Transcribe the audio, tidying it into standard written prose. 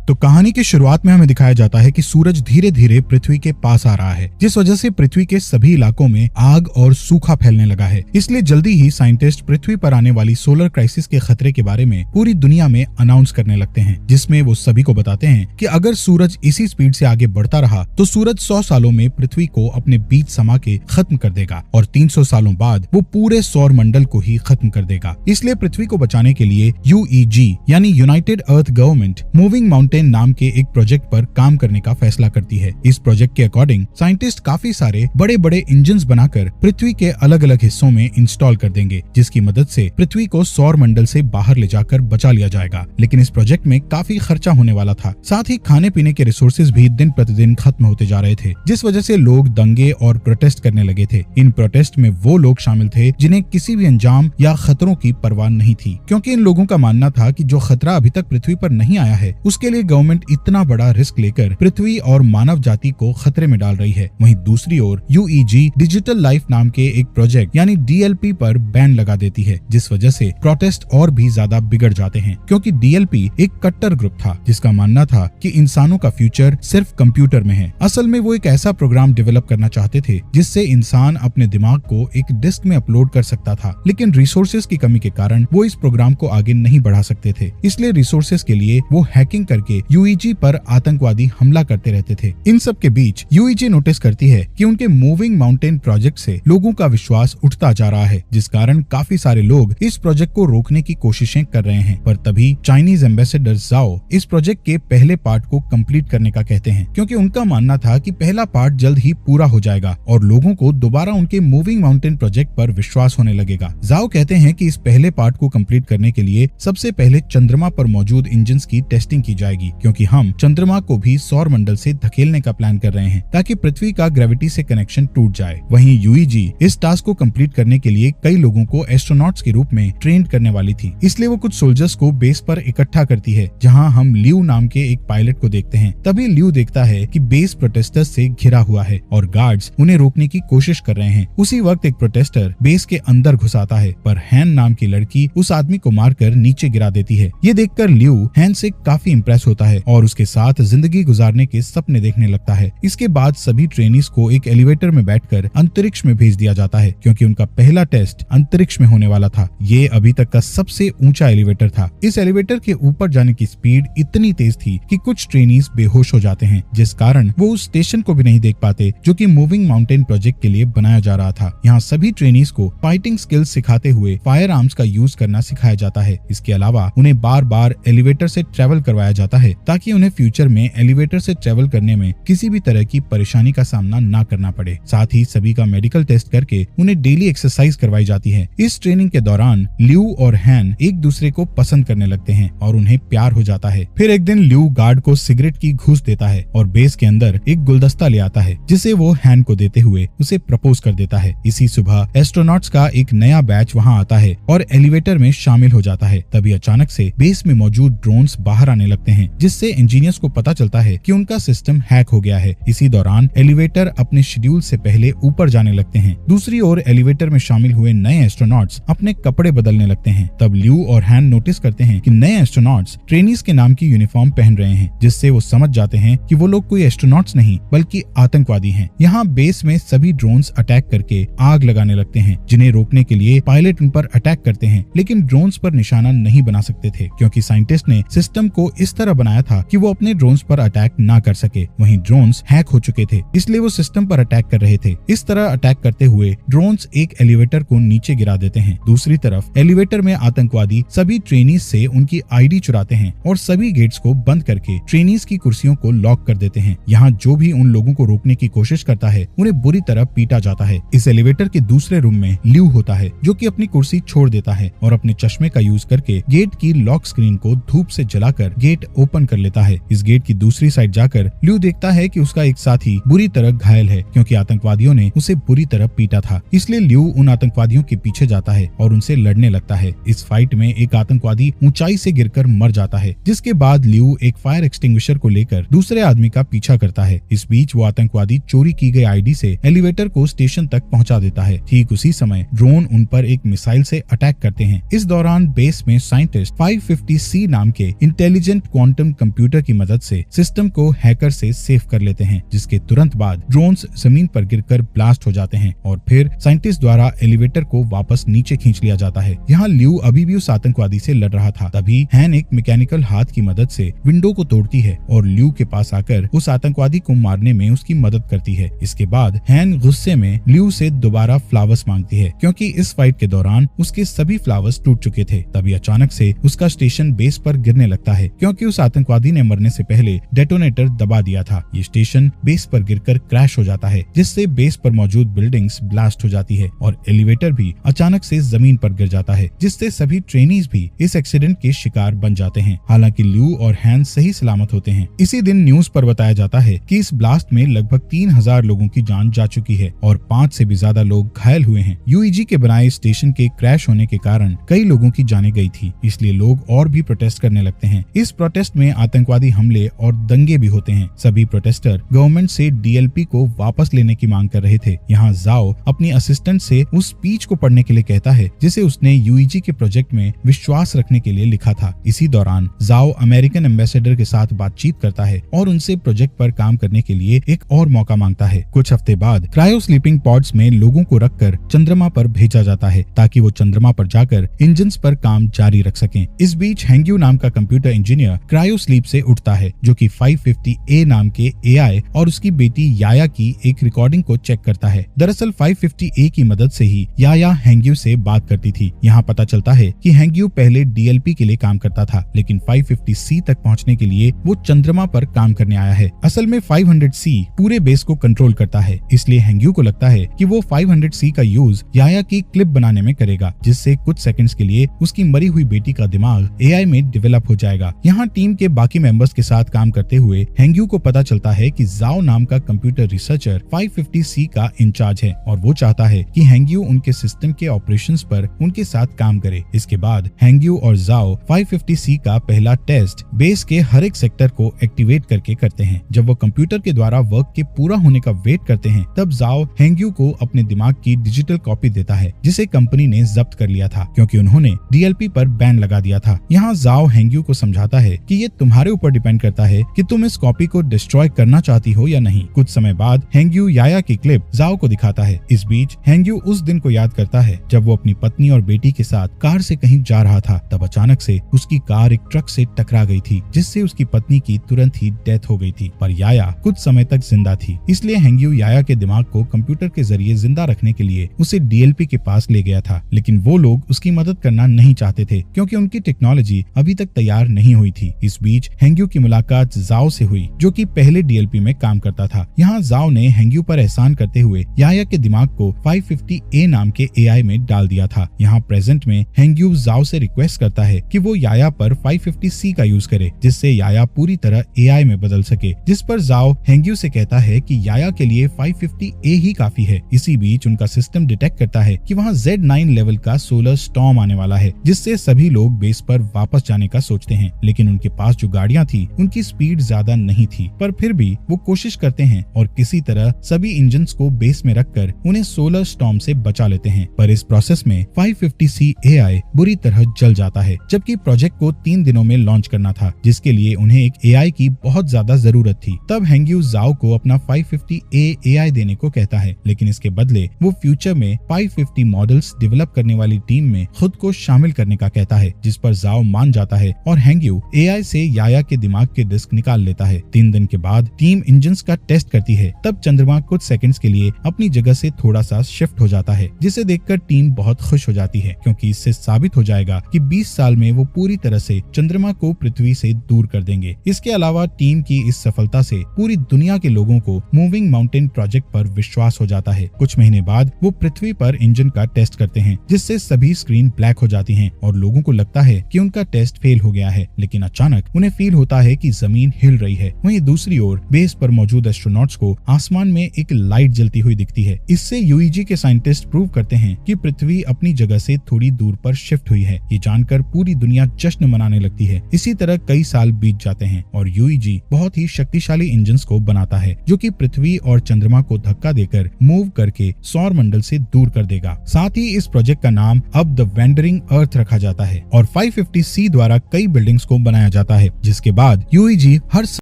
तो कहानी की शुरुआत में हमें दिखाया जाता है कि सूरज धीरे धीरे पृथ्वी के पास आ रहा है, जिस वजह से पृथ्वी के सभी इलाकों में आग और सूखा फैलने लगा है। इसलिए जल्दी ही साइंटिस्ट पृथ्वी पर आने वाली सोलर क्राइसिस के खतरे के बारे में पूरी दुनिया में अनाउंस करने लगते हैं, जिसमें वो सभी को बताते हैं कि अगर सूरज इसी स्पीड से आगे बढ़ता रहा तो सूरज 100 सालों में पृथ्वी को अपने बीच समा के खत्म कर देगा और 300 सालों बाद वो पूरे सौर मंडल को ही खत्म कर देगा। इसलिए पृथ्वी को बचाने के लिए UEG यानी यूनाइटेड अर्थ गवर्नमेंट मूविंग माउंटेन नाम के एक प्रोजेक्ट पर काम करने का फैसला करती है। इस प्रोजेक्ट के अकॉर्डिंग साइंटिस्ट काफी सारे बड़े बड़े इंजन्स बनाकर पृथ्वी के अलग अलग हिस्सों में इंस्टॉल कर देंगे, जिसकी मदद से पृथ्वी को सौर मंडल से बाहर ले जाकर बचा लिया जाएगा। लेकिन इस प्रोजेक्ट में काफी खर्चा होने वाला था, साथ ही खाने पीने के रिसोर्सेज भी दिन प्रतिदिन खत्म होते जा रहे थे, जिस वजह से लोग दंगे और प्रोटेस्ट करने लगे थे। इन प्रोटेस्ट में वो लोग शामिल थे जिन्हें किसी भी अंजाम या खतरों की परवाह नहीं थी, क्योंकि इन लोगों का मानना था कि जो खतरा अभी तक पृथ्वी पर नहीं आया है उसके लिए गवर्नमेंट इतना बड़ा रिस्क लेकर पृथ्वी और मानव जाति को खतरे में डाल रही है। वहीं दूसरी ओर UEG डिजिटल लाइफ नाम के एक प्रोजेक्ट यानी DLP पर बैन लगा देती है, जिस वजह से प्रोटेस्ट और भी ज्यादा बिगड़ जाते हैं, क्योंकि DLP एक कट्टर ग्रुप था जिसका मानना था कि इंसानों का फ्यूचर सिर्फ कंप्यूटर में है। असल में वो एक ऐसा प्रोग्राम डेवलप करना चाहते थे जिससे इंसान अपने दिमाग को एक डिस्क में अपलोड कर सकता था, लेकिन रिसोर्सेज की कमी के कारण वो इस प्रोग्राम को आगे नहीं बढ़ा सकते थे। इसलिए रिसोर्सेज के लिए वो हैकिंग करके UEG पर आतंकवादी हमला करते रहते थे। इन सब के बीच UEG नोटिस करती है कि उनके मूविंग माउंटेन प्रोजेक्ट से लोगों का विश्वास उठता जा रहा है, जिस कारण काफी सारे लोग इस प्रोजेक्ट को रोकने की कोशिशें कर रहे हैं। पर तभी चाइनीज एम्बेसडर जाओ इस प्रोजेक्ट के पहले पार्ट को कंप्लीट करने का कहते हैं, क्योंकि उनका मानना था कि पहला पार्ट जल्द ही पूरा हो जाएगा और लोगों को दोबारा उनके मूविंग माउंटेन प्रोजेक्ट पर विश्वास होने लगेगा। जाओ कहते हैं कि इस पहले पार्ट को कंप्लीट करने के लिए सबसे पहले चंद्रमा पर मौजूद इंजन्स की टेस्टिंग की जाएगी, क्योंकि हम चंद्रमा को भी सौर मंडल से धकेलने का प्लान कर रहे हैं ताकि पृथ्वी का ग्रेविटी से कनेक्शन टूट जाए। वहीं UEG इस टास्क को कंप्लीट करने के लिए कई लोगों को एस्ट्रोनॉट्स के रूप में ट्रेन करने वाली थी, इसलिए वो कुछ सोल्जर्स को बेस पर इकट्ठा करती है, जहां हम ल्यू नाम के एक पायलट को देखते हैं। तभी ल्यू देखता है कि बेस प्रोटेस्टर्स से घिरा हुआ है और गार्ड्स उन्हें रोकने की कोशिश कर रहे हैं। उसी वक्त एक प्रोटेस्टर बेस के अंदर घुस आता है, पर हैन नाम की लड़की उस आदमी को मारकर नीचे गिरा देती है। ये देखकर ल्यू हैन से काफी इंप्रेस होता है और उसके साथ जिंदगी गुजारने के सपने देखने लगता है। इसके बाद सभी ट्रेनीज को एक एलिवेटर में बैठकर अंतरिक्ष में भेज दिया जाता है, क्योंकि उनका पहला टेस्ट अंतरिक्ष में होने वाला था। ये अभी तक का सबसे ऊंचा एलिवेटर था। इस एलिवेटर के ऊपर जाने की स्पीड इतनी तेज थी कि कुछ ट्रेनीज बेहोश हो जाते हैं, जिस कारण वो उस स्टेशन को भी नहीं देख पाते जो कि मूविंग माउंटेन प्रोजेक्ट के लिए बनाया जा रहा था। यहाँ सभी ट्रेनीज को फाइटिंग स्किल्स सिखाते हुए फायर आर्म्स का यूज करना सिखाया जाता है। इसके अलावा उन्हें बार बार एलिवेटर से ट्रेवल करवाया जाता है ताकि उन्हें फ्यूचर में एलिवेटर से ट्रेवल करने में किसी भी तरह की परेशानी का सामना न करना पड़े। साथ ही सभी का मेडिकल टेस्ट करके उन्हें डेली एक्सरसाइज करवाई जाती है। इस ट्रेनिंग के दौरान ल्यू और हैन एक दूसरे को पसंद करने लगते हैं और उन्हें प्यार हो जाता है। फिर एक दिन ल्यू गार्ड को सिगरेट की घूस देता है और बेस के अंदर एक गुलदस्ता ले आता है, जिसे वो हैन को देते हुए उसे प्रपोज कर देता है। इसी सुबह एस्ट्रोनॉट्स का एक नया बैच वहाँ आता है और एलिवेटर में शामिल हो जाता है। तभी अचानक से बेस में मौजूद ड्रोन्स बाहर आने लगते हैं, जिससे इंजीनियर्स को पता चलता है कि उनका सिस्टम हैक हो गया है। इसी दौरान एलिवेटर अपने शेड्यूल से पहले ऊपर जाने लगते हैं। दूसरी ओर एलिवेटर में शामिल हुए नए एस्ट्रोनॉट्स अपने कपड़े बदलने लगते हैं। तब ल्यू और हैन नोटिस करते हैं कि नए एस्ट्रोनॉट्स ट्रेनीज के नाम की यूनिफॉर्म पहन रहे हैं, जिससे वो समझ जाते हैं कि वो लोग कोई एस्ट्रोनॉट्स नहीं बल्कि आतंकवादी हैं। यहाँ बेस में सभी ड्रोन्स अटैक करके आग लगाने लगते हैं, जिन्हें रोकने के लिए पायलट उन पर अटैक करते हैं, लेकिन ड्रोन्स पर निशाना नहीं बना सकते थे, क्योंकि साइंटिस्ट ने सिस्टम को इस तरह बनाया था कि वो अपने ड्रोन्स पर अटैक ना कर सके। वहीं ड्रोन्स हैक हो चुके थे, इसलिए वो सिस्टम पर अटैक कर रहे थे। इस तरह अटैक करते हुए ड्रोन्स एक एलिवेटर को नीचे गिरा देते हैं। दूसरी तरफ एलिवेटर में आतंकवादी सभी ट्रेनीज से उनकी ID चुराते हैं और सभी गेट्स को बंद करके ट्रेनीज की कुर्सियों को लॉक कर देते हैं। यहाँ जो भी उन लोगों को रोकने की कोशिश करता है उन्हें बुरी तरह पीटा जाता है। इस एलिवेटर के दूसरे रूम में ल्यू होता है, जो कि अपनी कुर्सी छोड़ देता है और अपने चश्मे का यूज करके गेट की लॉक स्क्रीन को धूप से जलाकर गेट ओपन कर लेता है। इस गेट की दूसरी साइड जाकर ल्यू देखता है कि उसका एक साथी बुरी तरह घायल है, क्योंकि आतंकवादियों ने उसे बुरी तरह पीटा था। इसलिए ल्यू उन आतंकवादियों के पीछे जाता है और उनसे लड़ने लगता है। इस फाइट में एक आतंकवादी ऊंचाई से गिरकर मर जाता है, जिसके बाद ल्यू एक फायर एक्सटिंग्विशर को लेकर दूसरे आदमी का पीछा करता है। इस बीच वो आतंकवादी चोरी की गई ID से एलिवेटर को स्टेशन तक पहुंचा देता है। ठीक उसी समय ड्रोन उन पर एक मिसाइल से अटैक करते हैं। इस दौरान बेस में साइंटिस्ट 550C नाम के इंटेलिजेंट क्वांटम क्वांटम कंप्यूटर की मदद से सिस्टम को हैकर से सेव कर लेते हैं, जिसके तुरंत बाद ड्रोन्स जमीन पर गिरकर ब्लास्ट हो जाते हैं और फिर साइंटिस्ट द्वारा एलिवेटर को वापस नीचे खींच लिया जाता है। यहाँ ल्यू अभी भी उस आतंकवादी से लड़ रहा था। तभी हैन एक मैकेनिकल हाथ की मदद से विंडो को तोड़ती है और ल्यू के पास आकर उस आतंकवादी को मारने में उसकी मदद करती है। इसके बाद हैन गुस्से में ल्यू से दोबारा फ्लावर्स मांगती है, क्योंकि इस फाइट के दौरान उसके सभी फ्लावर्स टूट चुके थे। तभी अचानक से उसका स्टेशन बेस पर गिरने लगता है, क्योंकि उस आतंकवादी ने मरने से पहले डेटोनेटर दबा दिया था। ये स्टेशन बेस पर गिरकर क्रैश हो जाता है, जिससे बेस पर मौजूद बिल्डिंग्स ब्लास्ट हो जाती है और एलिवेटर भी अचानक से जमीन पर गिर जाता है, जिससे सभी ट्रेनीज भी इस एक्सीडेंट के शिकार बन जाते हैं। हालांकि ल्यू और हैन सही सलामत होते हैं। इसी दिन न्यूज पर बताया जाता है कि इस ब्लास्ट में लगभग 3000 लोगों की जान जा चुकी है और 5 से भी ज्यादा लोग घायल हुए हैं। यूईजी के बनाए स्टेशन के क्रैश होने के कारण कई लोगों की जानें गई थी, इसलिए लोग और भी प्रोटेस्ट करने लगते हैं। इस प्रोटेस्ट में आतंकवादी हमले और दंगे भी होते हैं। सभी प्रोटेस्टर गवर्नमेंट से डीएलपी को वापस लेने की मांग कर रहे थे। यहाँ जाओ अपनी असिस्टेंट से उस स्पीच को पढ़ने के लिए कहता है, जिसे उसने यूईजी के प्रोजेक्ट में विश्वास रखने के लिए लिखा था। इसी दौरान जाओ अमेरिकन एम्बेसडर के साथ बातचीत करता है और उनसे प्रोजेक्ट पर काम करने के लिए एक और मौका मांगता है। कुछ हफ्ते बाद क्रायो स्लीपिंग पॉड्स में लोगों को रखकर चंद्रमा पर भेजा जाता है, ताकि वो चंद्रमा पर जाकर इंजन्स पर काम जारी रख सकें। इस बीच हैंग्यू नाम का कंप्यूटर इंजीनियर क्रायो स्लीप से उठता है, जो कि 550A नाम के एआई और उसकी बेटी याया की एक रिकॉर्डिंग को चेक करता है। दरअसल 550A की मदद से ही याया हैंग्यू से बात करती थी। यहाँ पता चलता है कि हैंग्यू पहले डीएलपी के लिए काम करता था, लेकिन 550C तक पहुँचने के लिए वो चंद्रमा पर काम करने आया है। असल में 500C पूरे बेस को कंट्रोल करता है, इसलिए हैंग्यू को लगता है कि वो 500C का यूज याया की क्लिप बनाने में करेगा, जिससे कुछ सेकंड्स के लिए उसकी मरी हुई बेटी का दिमाग एआई में डेवलप हो जाएगा। यहाँ टीम के बाकी मेंबर्स के साथ काम करते हुए हैंग्यू को पता चलता है कि जाओ नाम का कंप्यूटर रिसर्चर 550C का इंचार्ज है और वो चाहता है कि हैंग्यू उनके सिस्टम के ऑपरेशंस पर उनके साथ काम करे। इसके बाद हैंग्यू और जाओ 550C का पहला टेस्ट बेस के हर एक सेक्टर को एक्टिवेट करके करते हैं। जब वो कंप्यूटर के द्वारा वर्क के पूरा होने का वेट करते हैं, तब जाओ हैंग्यू को अपने दिमाग की डिजिटल कॉपी देता है, जिसे कंपनी ने जब्त कर लिया था, क्योंकि उन्होंने डीएलपी पर बैन लगा दिया था। यहाँ जाओ हैंग्यू को समझाता है कि ये तुम्हारे ऊपर डिपेंड करता है कि तुम इस कॉपी को डिस्ट्रॉय करना चाहती हो या नहीं। कुछ समय बाद हैंग्यू याया की क्लिप जाओ को दिखाता है। इस बीच हैंग्यू उस दिन को याद करता है जब वो अपनी पत्नी और बेटी के साथ कार से कहीं जा रहा था। तब अचानक से उसकी कार एक ट्रक से टकरा गई थी, जिससे उसकी पत्नी की तुरंत ही डेथ हो गई थी। पर याया कुछ समय तक जिंदा थी, इसलिए हैंग्यू याया के दिमाग को कंप्यूटर के जरिए जिंदा रखने के लिए उसे डीएलपी के पास ले गया था। लेकिन वो लोग उसकी मदद करना नहीं चाहते थे, क्योंकि उनकी टेक्नोलॉजी अभी तक तैयार नहीं हुई थी। इस बीच हैंग्यू की मुलाकात जाओ से हुई, जो कि पहले डीएलपी में काम करता था। यहाँ जाओ ने हैंग्यू पर एहसान करते हुए याया के दिमाग को 550A नाम के एआई में डाल दिया था। यहाँ प्रेजेंट में हैंग्यू जाओ से रिक्वेस्ट करता है कि वो याया पर 550C का यूज करे, जिससे याया पूरी तरह एआई में बदल सके। जिस पर जाओ हैंग्यू से कहता है कि याया के लिए 550A ही काफी है। इसी बीच उनका सिस्टम डिटेक्ट करता है कि वहाँ Z9 लेवल का सोलर स्टॉर्म आने वाला है, जिससे सभी लोग बेस पर वापस जाने का सोचते हैं। लेकिन उनके पास जो गाड़ियाँ थी उनकी स्पीड ज्यादा नहीं थी, पर फिर भी वो कोशिश करते हैं और किसी तरह सभी इंजन्स को बेस में रखकर उन्हें सोलर स्टॉर्म से बचा लेते हैं। पर इस प्रोसेस में 550C एआई बुरी तरह जल जाता है, जबकि प्रोजेक्ट को 3 दिनों में लॉन्च करना था, जिसके लिए उन्हें एक एआई की बहुत ज्यादा जरूरत थी। तब हैंग्यू जाओ को अपना 550A एआई देने को कहता है, लेकिन इसके बदले वो फ्यूचर में 550 मॉडल्स डेवलप करने वाली टीम में खुद को शामिल करने का कहता है, जिस पर जाओ मान जाता है और हैंग्यू एआई से याया के दिमाग के डिस्क निकाल लेता है। 3 दिन के बाद टीम इंजन्स का टेस्ट करती है। तब चंद्रमा कुछ सेकंड्स के लिए अपनी जगह से थोड़ा सा शिफ्ट हो जाता है, जिसे देखकर टीम बहुत खुश हो जाती है, क्योंकि इससे साबित हो जाएगा कि 20 साल में वो पूरी तरह से चंद्रमा को पृथ्वी से दूर कर देंगे। इसके अलावा टीम की इस सफलता से पूरी दुनिया के लोगों को मूविंग माउंटेन प्रोजेक्ट पर विश्वास हो जाता है। कुछ महीने बाद वो पृथ्वी पर इंजन का टेस्ट करते हैं, जिससे सभी स्क्रीन ब्लैक हो जाती हैं और लोगों को लगता है कि उनका टेस्ट फेल हो गया है। लेकिन अचानक उन्हें फील होता है कि जमीन हिल रही है। वहीं दूसरी ओर बेस पर मौजूद एस्ट्रोनॉट्स को आसमान में एक लाइट जलती हुई दिखती है। इससे यूईजी के साइंटिस्ट प्रूव करते हैं कि पृथ्वी अपनी जगह से थोड़ी दूर पर शिफ्ट हुई है। ये जानकर पूरी दुनिया जश्न मनाने लगती है। इसी तरह कई साल बीत जाते हैं और यूईजी बहुत ही शक्तिशाली इंजन्स को बनाता है, जो कि पृथ्वी और चंद्रमा को धक्का देकर मूव करके सौर मंडल से दूर कर देगा। साथ ही इस प्रोजेक्ट का नाम अब द वेंडरिंग अर्थ रखा जाता है और 550C द्वारा कई बिल्डिंग्स को बनाया जाता जाता है, जिसके बाद यूईजी हर